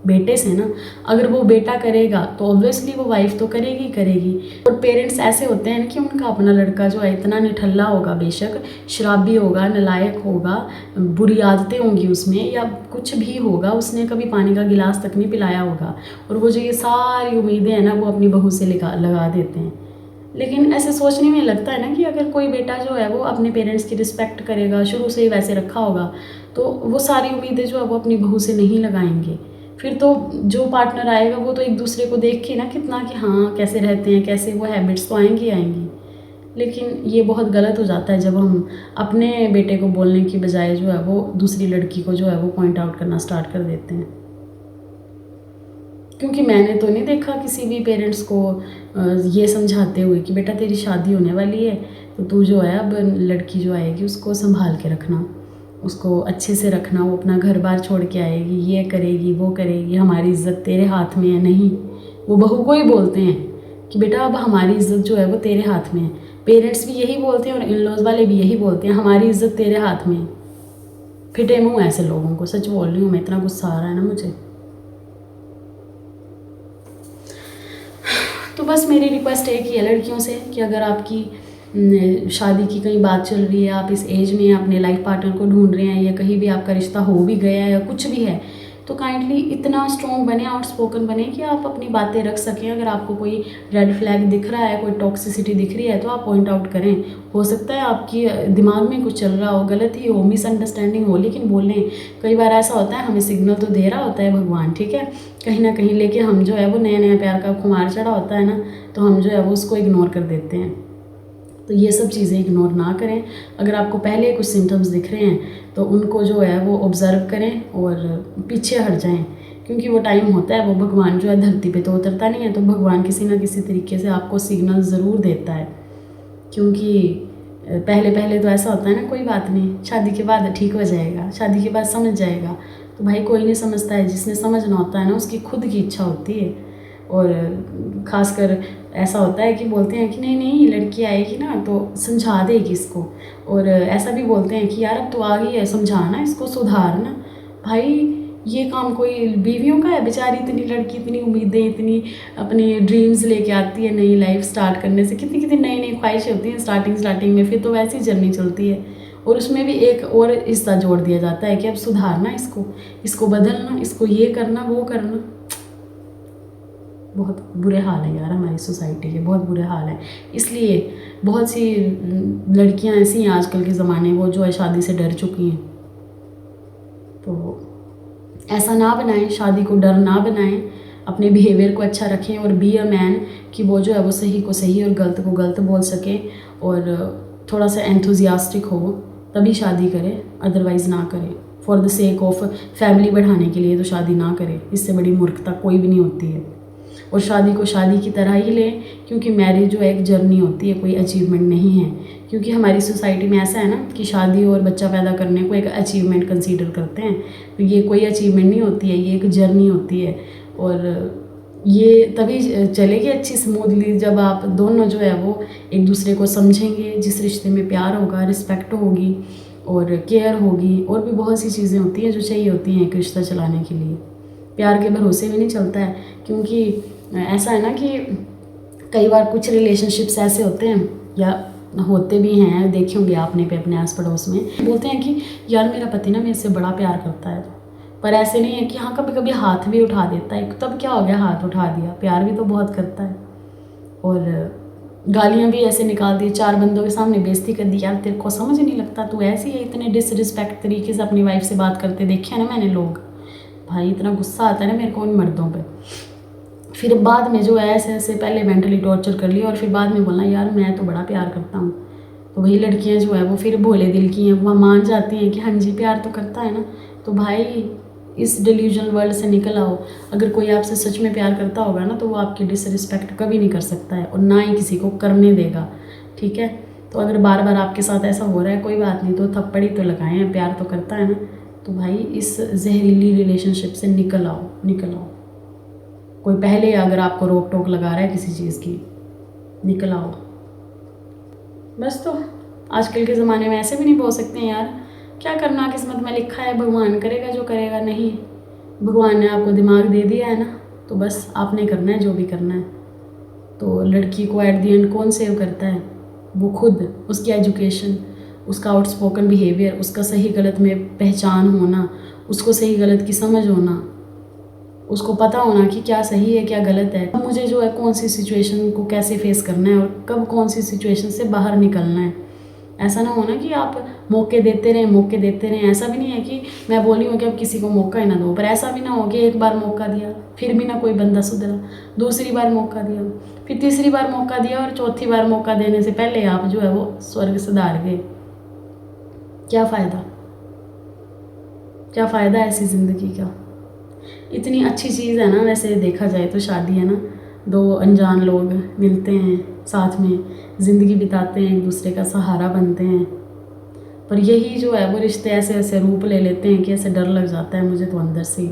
बेटे से ना। अगर वो बेटा करेगा तो ऑब्वियसली वो वाइफ तो करेगी करेगी। और पेरेंट्स ऐसे होते हैं कि उनका अपना लड़का जो है इतना निठल्ला होगा, बेशक शराबी होगा, नालायक होगा, बुरी आदतें होंगी उसमें, या कुछ भी होगा, उसने कभी पानी का गिलास तक नहीं पिलाया होगा, और वो जो ये सारी उम्मीदें हैं ना वो अपनी बहू से लगा देते हैं। लेकिन ऐसे सोचने में लगता है ना कि अगर कोई बेटा जो है वो अपने पेरेंट्स की रिस्पेक्ट करेगा, शुरू से ही वैसे रखा होगा, तो वो सारी उम्मीदें जो है वो अपनी बहू से नहीं लगाएंगे। फिर तो जो पार्टनर आएगा वो तो एक दूसरे को देख के ना कितना कि हाँ कैसे रहते हैं, कैसे, वो हैबिट्स तो आएंगी आएंगी। लेकिन ये बहुत गलत हो जाता है जब हम अपने बेटे को बोलने की बजाय जो है वो दूसरी लड़की को जो है वो पॉइंट आउट करना स्टार्ट कर देते हैं। क्योंकि मैंने तो नहीं देखा किसी भी पेरेंट्स को ये समझाते हुए कि बेटा तेरी शादी होने वाली है, तो तू जो है अब लड़की जो आएगी उसको संभाल के रखना, उसको अच्छे से रखना, वो अपना घर बार छोड़ के आएगी, ये करेगी वो करेगी, हमारी इज़्ज़त तेरे हाथ में है। नहीं, वो बहू को ही बोलते हैं कि बेटा अब हमारी इज़्ज़त जो है वो तेरे हाथ में है। पेरेंट्स भी यही बोलते हैं और इन लॉज वाले भी यही बोलते हैं, हमारी इज़्ज़त तेरे हाथ में है। फिटे मुँह ऐसे लोगों को, सच बोल रही हूँ मैं, इतना गुस्सा आ रहा है ना मुझे। तो बस मेरी रिक्वेस्ट एक ही है लड़कियों से कि अगर आपकी शादी की कहीं बात चल रही है, आप इस एज में अपने लाइफ पार्टनर को ढूंढ रहे हैं, या कहीं भी आपका रिश्ता हो भी गया है या कुछ भी है, तो काइंडली इतना स्ट्रॉन्ग बने, आउटस्पोकन बने कि आप अपनी बातें रख सकें। अगर आपको कोई रेड फ्लैग दिख रहा है, कोई टॉक्सिसिटी दिख रही है, तो आप पॉइंट आउट करें। हो सकता है आपकी दिमाग में कुछ चल रहा हो, गलती हो, मिसअंडरस्टैंडिंग हो, लेकिन बोलें। कई बार ऐसा होता है, हमें सिग्नल तो दे रहा होता है भगवान, ठीक है, कहीं ना कहीं, लेकिन हम जो है वो नया नया प्यार का खुमार चढ़ा होता है ना, तो हम जो है वो उसको इग्नोर कर देते हैं। तो ये सब चीज़ें इग्नोर ना करें। अगर आपको पहले कुछ सिम्टम्स दिख रहे हैं तो उनको जो है वो ऑब्ज़र्व करें और पीछे हट जाएं, क्योंकि वो टाइम होता है, वो भगवान जो है धरती पे तो उतरता नहीं है, तो भगवान किसी ना किसी तरीके से आपको सिग्नल ज़रूर देता है। क्योंकि पहले पहले तो ऐसा होता है ना, कोई बात नहीं, शादी के बाद ठीक हो जाएगा, शादी के बाद समझ जाएगा। तो भाई कोई नहीं समझता है, जिसने समझना होता है ना उसकी खुद की इच्छा होती है। और ख़ासकर ऐसा होता है कि बोलते हैं कि नहीं नहीं लड़की आएगी ना तो समझा देगी इसको, और ऐसा भी बोलते हैं कि यार अब तो आ गई है, समझाना इसको, सुधारना। भाई ये काम कोई बीवियों का है? बेचारी इतनी लड़की इतनी उम्मीदें, इतनी अपनी ड्रीम्स लेके आती है नई लाइफ स्टार्ट करने से, कितनी कितनी नई नई ख्वाहिशें होती हैं स्टार्टिंग में, फिर तो वैसी जर्नी चलती है, और उसमें भी एक और हिस्सा जोड़ दिया जाता है कि अब सुधारना इसको बदलना, इसको ये करना वो करना। बहुत बुरे हाल है यार हमारी सोसाइटी के, बहुत बुरे हाल है। इसलिए बहुत सी लड़कियां ऐसी हैं आजकल के ज़माने, वो जो है शादी से डर चुकी हैं। तो ऐसा ना बनाएं, शादी को डर ना बनाएं, अपने बिहेवियर को अच्छा रखें और बी अ मैन, कि वो जो है वो सही को सही और गलत को गलत बोल सके, और थोड़ा सा एंथुजियास्टिक हो तभी शादी करें, अदरवाइज़ ना करें। For the sake of family बढ़ाने के लिए तो शादी ना करें, इससे बड़ी मूर्खता कोई भी नहीं होती है। और शादी को शादी की तरह ही लें, क्योंकि मैरिज जो है एक जर्नी होती है, कोई अचीवमेंट नहीं है। क्योंकि हमारी सोसाइटी में ऐसा है ना कि शादी और बच्चा पैदा करने को एक अचीवमेंट कंसीडर करते हैं, तो ये कोई अचीवमेंट नहीं होती है, ये एक जर्नी होती है। और ये तभी चलेगी अच्छी स्मूथली जब आप दोनों जो है वो एक दूसरे को समझेंगे। जिस रिश्ते में प्यार होगा, रिस्पेक्ट होगी और केयर होगी, और भी बहुत सी चीज़ें होती हैं जो चाहिए होती हैं एक रिश्ता चलाने के लिए। प्यार के भरोसे भी नहीं चलता है, क्योंकि ऐसा है ना कि कई बार कुछ रिलेशनशिप्स ऐसे होते हैं, या होते भी हैं, देखे होंगे आपने पे अपने आस पड़ोस में, बोलते हैं कि यार मेरा पति ना मेरे से बड़ा प्यार करता है, पर ऐसे नहीं है कि हाँ कभी कभी हाथ भी उठा देता है, तब क्या हो गया हाथ उठा दिया, प्यार भी तो बहुत करता है। और गालियाँ भी ऐसे निकाल दी, 4 बंदों के सामने बेइज्जती कर दी, यार तेरे को समझ नहीं लगता, तू ऐसी है, इतने डिसरिस्पेक्ट तरीके से अपनी वाइफ से बात करते देखे है ना मैंने लोग। भाई इतना गुस्सा आता है ना मेरे को उन मर्दों पे। फिर बाद में जो है ऐसे पहले मेंटली टॉर्चर कर लिया, और फिर बाद में बोलना यार मैं तो बड़ा प्यार करता हूँ। तो वही लड़कियाँ जो है वो फिर भोले दिल की हैं, वह मान जाती हैं कि हाँ जी प्यार तो करता है ना। तो भाई इस डिल्यूजनल वर्ल्ड से निकल आओ। अगर कोई आपसे सच में प्यार करता होगा ना, तो वो आपकी डिसरिस्पेक्ट कभी नहीं कर सकता है, और ना ही किसी को करने देगा, ठीक है। तो अगर बार बार आपके साथ ऐसा हो रहा है, कोई बात नहीं, तो थप्पड़ी तो लगाएं, प्यार तो करता है ना। तो भाई इस जहरीली रिलेशनशिप से निकल आओ। कोई पहले अगर आपको रोक टोक लगा रहा है किसी चीज़ की, निकल आओ बस। तो आजकल के ज़माने में ऐसे भी नहीं बोल सकते हैं यार, क्या करना किस्मत में लिखा है, भगवान करेगा जो करेगा। नहीं, भगवान ने आपको दिमाग दे दिया है ना, तो बस आपने करना है जो भी करना है। तो लड़की को एट दी एंड कौन सेव करता है? वो खुद, उसकी एजुकेशन, उसका आउटस्पोकन बिहेवियर, उसका सही गलत में पहचान होना, उसको सही गलत की समझ होना, उसको पता होना कि क्या सही है क्या गलत है, मुझे जो है कौन सी सिचुएशन को कैसे फेस करना है, और कब कौन सी सिचुएशन से बाहर निकलना है। ऐसा ना होना कि आप मौके देते रहें। ऐसा भी नहीं है कि मैं बोली हूँ कि अब किसी को मौका ही ना दो, पर ऐसा भी ना हो कि एक बार मौका दिया फिर भी ना कोई बंदा सुधरा, दूसरी बार मौका दिया, फिर तीसरी बार मौका दिया, और चौथी बार मौका देने से पहले आप जो है वो स्वर्ग सुधार गए। क्या फ़ायदा ऐसी ज़िंदगी का? इतनी अच्छी चीज़ है ना, वैसे देखा जाए तो शादी है ना, 2 अनजान लोग मिलते हैं, साथ में ज़िंदगी बिताते हैं, एक दूसरे का सहारा बनते हैं। पर यही जो है वो रिश्ते ऐसे रूप ले लेते हैं कि ऐसे डर लग जाता है मुझे तो अंदर से ही।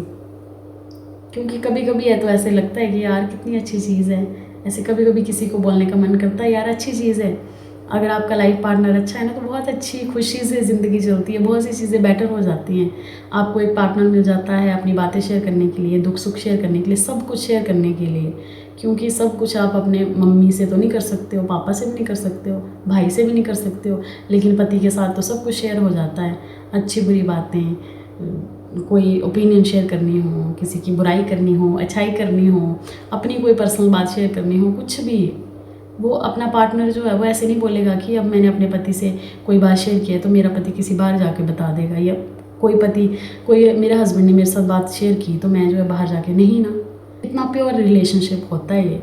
क्योंकि कभी कभी है तो ऐसे लगता है कि यार कितनी अच्छी चीज़ है, ऐसे कभी कभी किसी को बोलने का मन करता है यार अच्छी चीज़ है। अगर आपका लाइफ पार्टनर अच्छा है ना, तो बहुत अच्छी खुशी से ज़िंदगी चलती है, बहुत सी चीज़ें बेटर हो जाती हैं। आपको एक पार्टनर मिल जाता है अपनी बातें शेयर करने के लिए, दुख सुख शेयर करने के लिए, सब कुछ शेयर करने के लिए, क्योंकि सब कुछ आप अपने मम्मी से तो नहीं कर सकते हो, पापा से भी नहीं कर सकते हो, भाई से भी नहीं कर सकते हो, लेकिन पति के साथ तो सब कुछ शेयर हो जाता है। अच्छी बुरी बातें, कोई ओपिनियन शेयर करनी हो, किसी की बुराई करनी हो, अच्छाई करनी हो, अपनी कोई पर्सनल बात शेयर करनी हो, कुछ भी, वो अपना पार्टनर जो है वो ऐसे नहीं बोलेगा कि अब मैंने अपने पति से कोई बात शेयर की है तो मेरा पति किसी बाहर जाके बता देगा, या कोई मेरे हस्बैंड ने मेरे साथ बात शेयर की तो मैं जो है बाहर जाके, नहीं ना। इतना प्योर रिलेशनशिप होता है ये,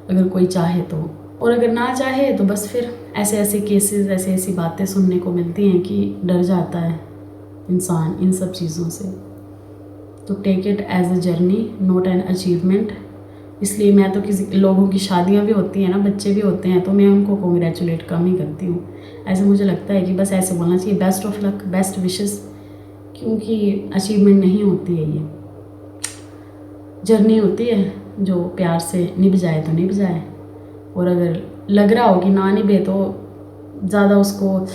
अगर कोई चाहे तो। और अगर ना चाहे तो बस फिर ऐसे ऐसे केसेस, ऐसी ऐसी बातें सुनने को मिलती हैं कि डर जाता है इंसान इन सब चीज़ों से। तो take it as a journey, not an achievement. इसलिए मैं तो किसी लोगों की शादियां भी होती हैं ना, बच्चे भी होते हैं, तो मैं उनको कॉन्ग्रेचुलेट कम ही करती हूँ। ऐसे मुझे लगता है कि बस ऐसे बोलना चाहिए, best of luck, best wishes, क्योंकि अचीवमेंट नहीं होती है, ये जर्नी होती है जो प्यार से निभ जाए तो निभ जाए, और अगर लग रहा हो कि ना निभे तो ज़्यादा उसको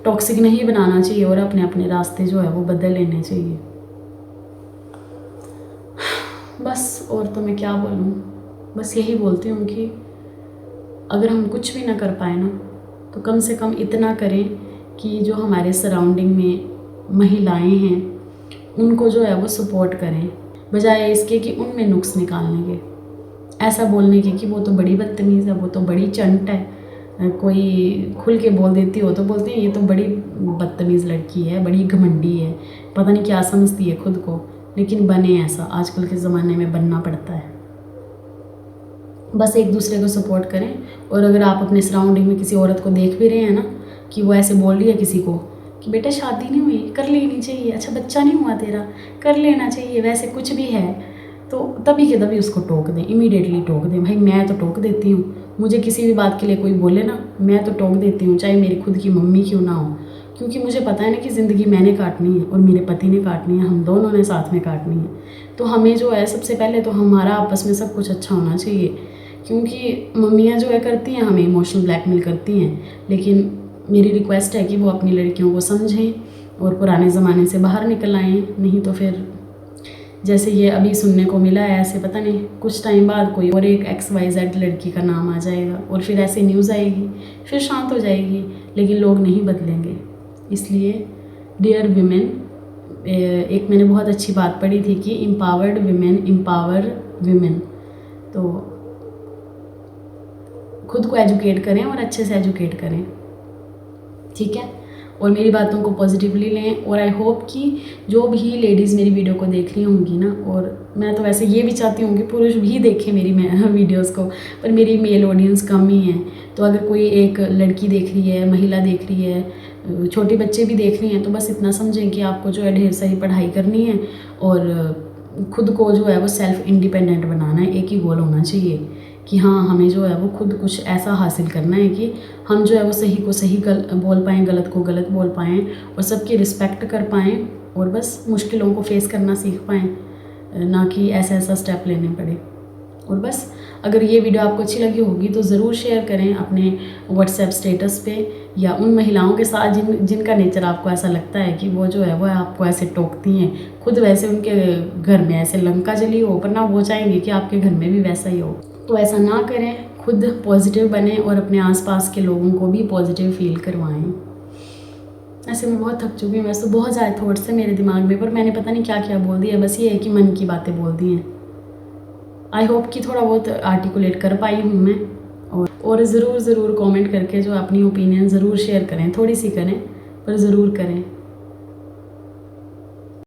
टॉक्सिक नहीं बनाना चाहिए और अपने अपने रास्ते जो है वो बदल लेने चाहिए। बस और तो मैं क्या बोलूँ, बस यही बोलती हूँ कि अगर हम कुछ भी ना कर पाए ना तो कम से कम इतना करें कि जो हमारे सराउंडिंग में महिलाएं हैं उनको जो है वो सपोर्ट करें, बजाय इसके कि उनमें नुक्स निकालने के, ऐसा बोलने के कि वो तो बड़ी बदतमीज़ है, वो तो बड़ी चंट है। कोई खुल के बोल देती हो तो बोलते हैं ये तो बड़ी बदतमीज़ लड़की है, बड़ी घमंडी है, पता नहीं क्या समझती है खुद को। लेकिन बने ऐसा, आजकल के ज़माने में बनना पड़ता है। बस एक दूसरे को सपोर्ट करें। और अगर आप अपने सराउंडिंग में किसी औरत को देख भी रहे हैं ना कि वो ऐसे बोल रही है किसी को कि बेटा शादी नहीं हुई, कर लेनी चाहिए, अच्छा बच्चा नहीं हुआ तेरा, कर लेना चाहिए, वैसे कुछ भी है, तो तभी के तभी उसको टोक दें, इमीडिएटली टोक दें। भाई मैं तो टोक देती हूँ, मुझे किसी भी बात के लिए कोई बोले ना, मैं तो टोक देती हूँ, चाहे मेरी खुद की मम्मी क्यों ना हो, क्योंकि मुझे पता है ना कि ज़िंदगी मैंने काटनी है और मेरे पति ने काटनी है, हम दोनों ने साथ में काटनी है। तो हमें जो है सबसे पहले तो हमारा आपस में सब कुछ अच्छा होना चाहिए, क्योंकि मम्मियाँ जो है करती हैं, हमें इमोशनल ब्लैकमेल करती हैं, लेकिन मेरी रिक्वेस्ट है कि वो अपनी लड़कियों को समझें और पुराने ज़माने से बाहर निकल आएँ। नहीं तो फिर जैसे ये अभी सुनने को मिला है, ऐसे पता नहीं कुछ टाइम बाद कोई और एक XYZ लड़की का नाम आ जाएगा और फिर ऐसे न्यूज़ आएगी, फिर शांत हो जाएगी, लेकिन लोग नहीं बदलेंगे। इसलिए डियर विमेन, एक मैंने बहुत अच्छी बात पढ़ी थी कि एम्पावर्ड विमेन एम्पावर विमेन। तो खुद को एजुकेट करें और अच्छे से एजुकेट करें, ठीक है, और मेरी बातों को पॉजिटिवली लें। और आई होप कि जो भी लेडीज़ मेरी वीडियो को देख रही होंगी ना, और मैं तो वैसे ये भी चाहती हूँ कि पुरुष भी देखें मेरी वीडियोस को, पर मेरी मेल ऑडियंस कम ही है। तो अगर कोई एक लड़की देख रही है, महिला देख रही है, छोटे बच्चे भी देख रही हैं, तो बस इतना समझें कि आपको जो है ढेर सारी पढ़ाई करनी है और खुद को जो है वो सेल्फ इंडिपेंडेंट बनाना है। एक ही गोल होना चाहिए कि हाँ, हमें जो है वो खुद कुछ ऐसा हासिल करना है कि हम जो है वो सही को सही बोल पाएँ, गलत को गलत बोल पाएँ और सबकी रिस्पेक्ट कर पाएँ, और बस मुश्किलों को फेस करना सीख पाएँ, ना कि ऐसा ऐसा स्टेप लेने पड़े। और बस अगर ये वीडियो आपको अच्छी लगी होगी तो ज़रूर शेयर करें अपने व्हाट्सएप स्टेटस पे, या उन महिलाओं के साथ जिनका नेचर आपको ऐसा लगता है कि वो जो है वो आपको ऐसे टोकती हैं, खुद वैसे उनके घर में ऐसे लंका जली हो, पर ना वो चाहेंगे कि आपके घर में भी वैसा ही हो। तो ऐसा ना करें, खुद पॉजिटिव बने और अपने आसपास के लोगों को भी पॉजिटिव फील करवाएं। ऐसे मैं बहुत थक चुकी हूँ, वैसे तो बहुत ज़्यादा थॉट्स हैं मेरे दिमाग में, पर मैंने पता नहीं क्या क्या बोल दिया। बस ये है कि मन की बातें बोल दी हैं। आई होप कि थोड़ा बहुत आर्टिकुलेट कर पाई हूँ मैं। और ज़रूर कमेंट करके जो अपनी ओपिनियन ज़रूर शेयर करें, थोड़ी सी करें पर ज़रूर करें।